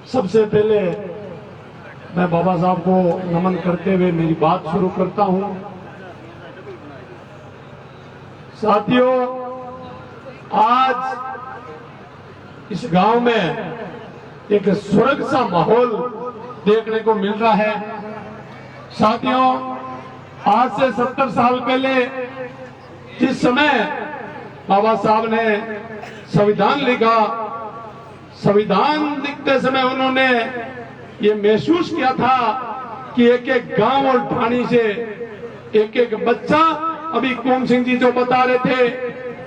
सबसे पहले मैं बाबा साहब को नमन करते हुए मेरी बात शुरू करता हूं। साथियों, आज इस गांव में एक स्वर्ग सा माहौल देखने को मिल रहा है। साथियों, आज से 70 साल पहले जिस समय बाबा साहब ने संविधान लिखा, संविधान लिखते समय उन्होंने ये महसूस किया था कि एक एक गांव और ढाणी से एक एक बच्चा, अभी कुम सिंह जी जो बता रहे थे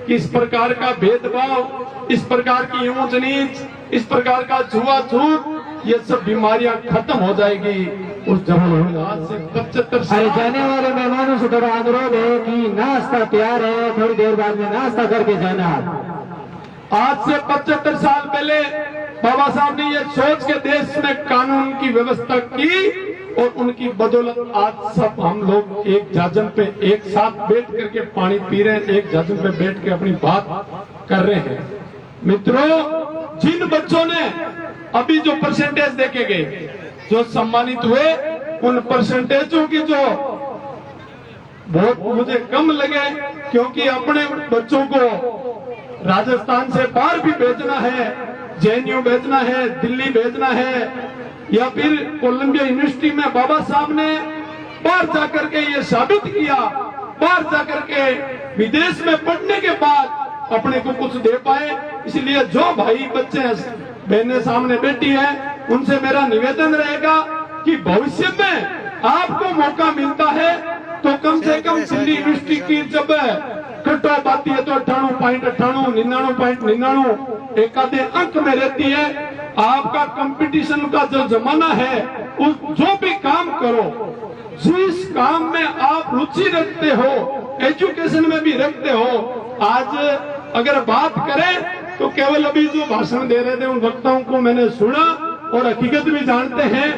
कि इस प्रकार का भेदभाव, इस प्रकार की ऊंच नीच, इस प्रकार का छुआछूत, ये सब बीमारियां खत्म हो जाएगी उस जमाने। आज से 75 साल जाने वाले मेहमानों से थोड़ा अनुरोध है कि नाश्ता तैयार है, थोड़ी देर बाद में नाश्ता करके जाना। आज से 75 साल पहले बाबा साहब ने ये सोच के देश में कानून की व्यवस्था की और उनकी बदौलत आज सब हम लोग एक जाजन पे एक साथ बैठ करके पानी पी रहे हैं, एक जाजन पे बैठ के अपनी बात कर रहे हैं। मित्रों, जिन बच्चों ने अभी जो परसेंटेज देखे गए, जो सम्मानित हुए, उन परसेंटेजों की जो बहुत मुझे कम लगे, क्योंकि अपने बच्चों को राजस्थान से बाहर भी भेजना है, जेएनयू भेजना है, दिल्ली भेजना है, या फिर कोलंबिया यूनिवर्सिटी में बाबा साहब ने बाहर जाकर के ये साबित किया, बाहर जाकर के विदेश में पढ़ने के बाद अपने को कुछ दे पाए। इसलिए जो भाई बच्चे बहनें सामने बैठी है, उनसे मेरा निवेदन रहेगा कि भविष्य में आपको मौका मिलता है तो कम से कम दिल्ली यूनिवर्सिटी की जब कट ऑफ आती है तो 98.98, 99.99 एक आधे अंक में रहती है। आपका कंपटीशन का जो जमाना है, उस जो भी काम करो, जिस काम में आप रुचि रखते हो, एजुकेशन में भी रखते हो, आज अगर बात करें तो केवल अभी जो भाषण दे रहे थे उन वक्ताओं को मैंने सुना और हकीकत भी जानते हैं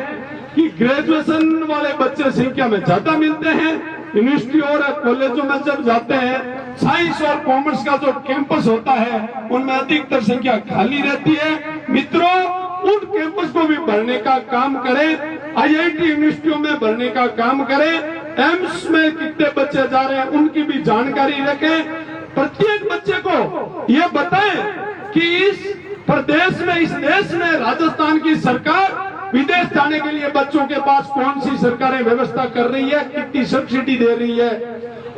कि ग्रेजुएशन वाले बच्चे संख्या में ज्यादा मिलते हैं। यूनिवर्सिटी और कॉलेजों में जब जाते हैं, साइंस और कॉमर्स का जो कैंपस होता है उनमें अधिकतर संख्या खाली रहती है। मित्रों, उन कैंपस को भी भरने का काम करें, आईआईटी यूनिवर्सिटियों में भरने का काम करें, एम्स में कितने बच्चे जा रहे हैं उनकी भी जानकारी रखें। प्रत्येक बच्चे को ये बताएं कि इस प्रदेश में, इस देश में राजस्थान की सरकार विदेश जाने के लिए बच्चों के पास कौन सी सरकारें व्यवस्था कर रही है, कितनी सब्सिडी दे रही है,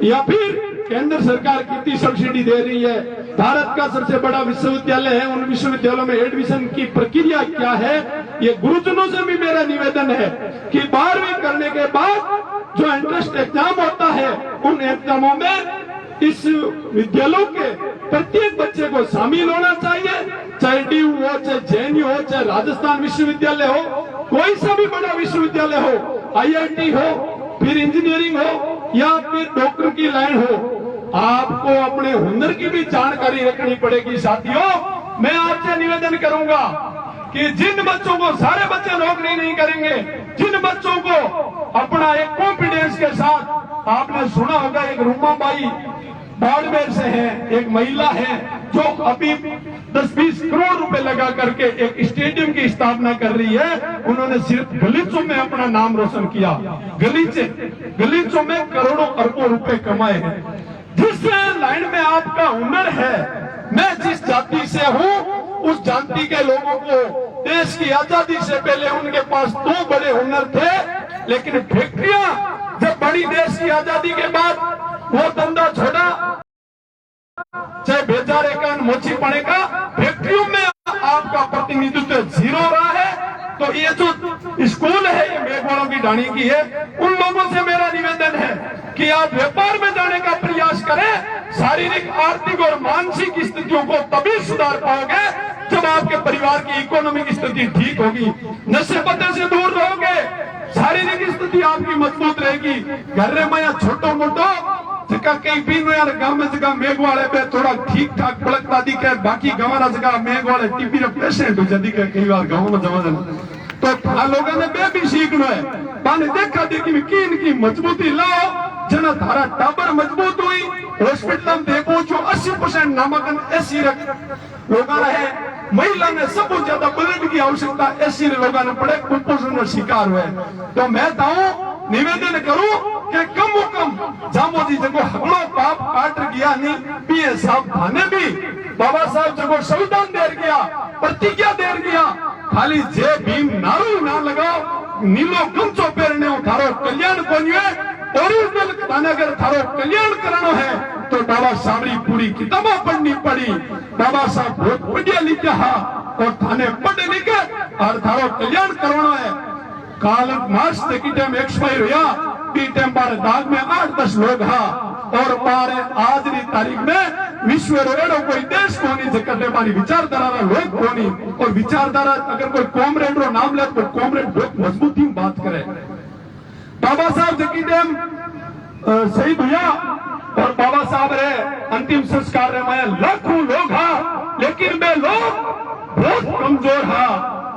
या फिर केंद्र सरकार कितनी सब्सिडी दे रही है। भारत का सबसे बड़ा विश्वविद्यालय है, उन विश्वविद्यालयों में एडमिशन की प्रक्रिया क्या है। ये गुरुजनों से भी मेरा निवेदन है कि 12वीं करने के बाद जो एंट्रेंस एग्जाम होता है, उन एग्जामों में इस विद्यालयों के प्रत्येक बच्चे को शामिल होना चाहिए, चाहे डीयू हो, चाहे जेएनयू हो, चाहे राजस्थान विश्वविद्यालय हो, कोई सा भी बड़ा विश्वविद्यालय हो, आईआईटी हो, फिर इंजीनियरिंग हो या फिर डॉक्टर की लाइन हो, आपको अपने हुनर की भी जानकारी रखनी पड़ेगी। साथियों, मैं आपसे निवेदन करूंगा कि जिन बच्चों को, सारे बच्चे नौकरी नहीं करेंगे, जिन बच्चों को अपना एक कॉन्फिडेंस के साथ, आपने सुना होगा एक रूमा बाई बाड़मेर से है, एक महिला है जो अभी 10-20 करोड़ रुपए लगा करके एक स्टेडियम की स्थापना कर रही है। उन्होंने सिर्फ गलीचों में अपना नाम रोशन किया, गलीचों में करोड़ों अरबों रुपए कमाए हैं। जिस लाइन में आपका हुनर है, मैं जिस जाति से हूँ, उस जाति के लोगों को देश की आजादी से पहले उनके पास 2 बड़े हुनर थे, लेकिन फैक्ट्रियां जब बड़ी देश की आजादी के बाद वो धंधा छोड़ा, चाहे बेचारे का मोची पड़े का, फैक्ट्रियों में आपका प्रतिनिधित्व 0 रहा है। तो ये जो स्कूल है, ये मेघवालों की ढाणी की है, उन लोगों से मेरा निवेदन है कि आप व्यापार में जाने का प्रयास करें। शारीरिक, आर्थिक और मानसिक स्थितियों को तभी सुधार पाओगे जब आपके परिवार की इकोनॉमिक स्थिति ठीक होगी, नशे पत्ते से दूर रहोगे, शारीरिक स्थिति आपकी मजबूत रहेगी। घर में छोटो मोटो जगह कहीं पीनो यार, गांव में जगह मेघवाले पे थोड़ा ठीक ठाक पड़कता दिखे, बाकी गाँव जगह मेघवाले टीपी पेशेंट हो जाती है कई बार गाँव में जमा तो लोगों ने भी सीखना है। पाने देखा देखी में की मजबूती लाओ, जना धारा टाबर मजबूत हुई, हॉस्पिटल में देखो जो 80% नामांकन ऐसी लोग है महिला ने सबसे ज्यादा ब्लड की आवश्यकता ऐसी लोगों ने पड़े कुपोषण का शिकार हुए। तो मैं ताऊ निवेदन करूं कि कम कम जामोदी जगो हगड़ो पाप काट गया नहीं पिए साहब थाने भी बाबा साहब जगो संविधान दे गया प्रतिज्ञा दे गया खाली जे भीम नारू ना लगाओ नीलो गमछो पहरने थारो कल्याण कोन्यो ओरिजिनल थाने अगर थारो कल्याण करनो है तो बाबा साहब री पूरी किताबा पढ़नी पड़ी। बाबा साहब बहुत बढ़िया लिखा हा और थाने पढ़ लिखे और थारो कल्याण करवाना है। काल मार्च तक की टाइम एक्सपायर हुआ की टाइम बारे दाग में 8-10 लोग हा और बारे आज री तारीख में विश्व रोड़ो कोई देश कोनी जकटे मारी विचारधारा लोग कोनी और विचारधारा अगर कोई कॉमरेड रो नाम ले तो कॉमरेड बहुत मजबूती में बात करे। बाबा साहब जकी टाइम शहीद हुआ और बाबा साहब रे अंतिम संस्कार रे में लाखों लोग हा लेकिन वे लोग बहुत कमजोर हा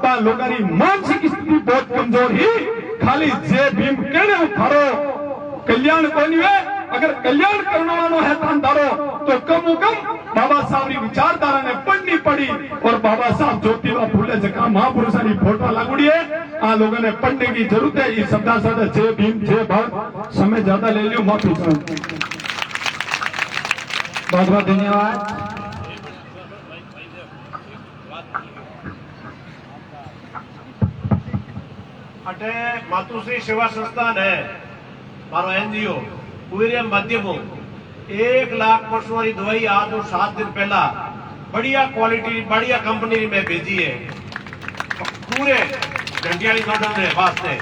ता लोगारी मानसिक स्थिति बहुत कमजोर ही खाली जे भीम कहने थारो कल्याण कोनी है अगर कल्याण करने वालों है थारो तो कम बाबा साहब की विचारधारा ने पढ़नी पड़ी और बाबा साहब ज्योतिबा फूले जका महापुरुषानी फोटो लागुड़ी है आ लोगों ने पढ़ने की जरूरत है। ये शब्दा साधा जय भीम जय भारत समय ज्यादा ले लियो माफी चाहूं। बहुत बहुत धन्यवाद। अटे मातुश्री सेवा संस्थान है मारो एनजीओ पूरे माध्यमों 1 लाख पशुओं की दवाई आज और 7 दिन पहला बढ़िया क्वालिटी बढ़िया कंपनी में भेजी है पूरे घंटियाली नोडल ने वास्ते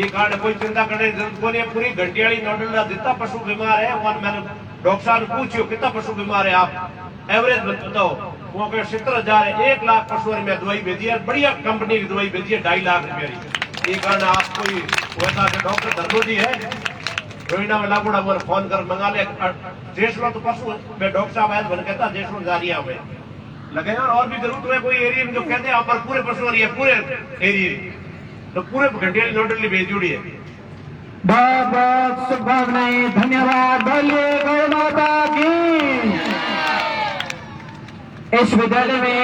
ये कारण कोई चिंता करने की जरूरत कोनी है। पूरी घंटियाली नोडल का जितना पशु बीमार है वन मैंने डॉक्टर साहब ने पूछियो कितना पशु बीमार है आप एवरेज बताओ वो 70,000 है। 1 लाख पशुओं में दवाई भेजी है बढ़िया कंपनी की दवाई भेजी है 2.5 लाख रुपये की। ये कारण आप कोई वैसा डॉक्टर धर्मो जी है रोहिणा में लागूड़ा वो फोन कर मंगा ले देश में तो पशु मैं डॉक्टर साहब आए बन कहता देश में जारी है लगे और भी जरूरत है कोई एरिया में जो कहते हैं आप पर पूरे पशु है पूरे एरिया तो पूरे घंटियाली नोडल भेज जुड़ी है। बहुत बहुत शुभकामनाएं धन्यवाद। बोलिए गौ माता की। इस विद्यालय में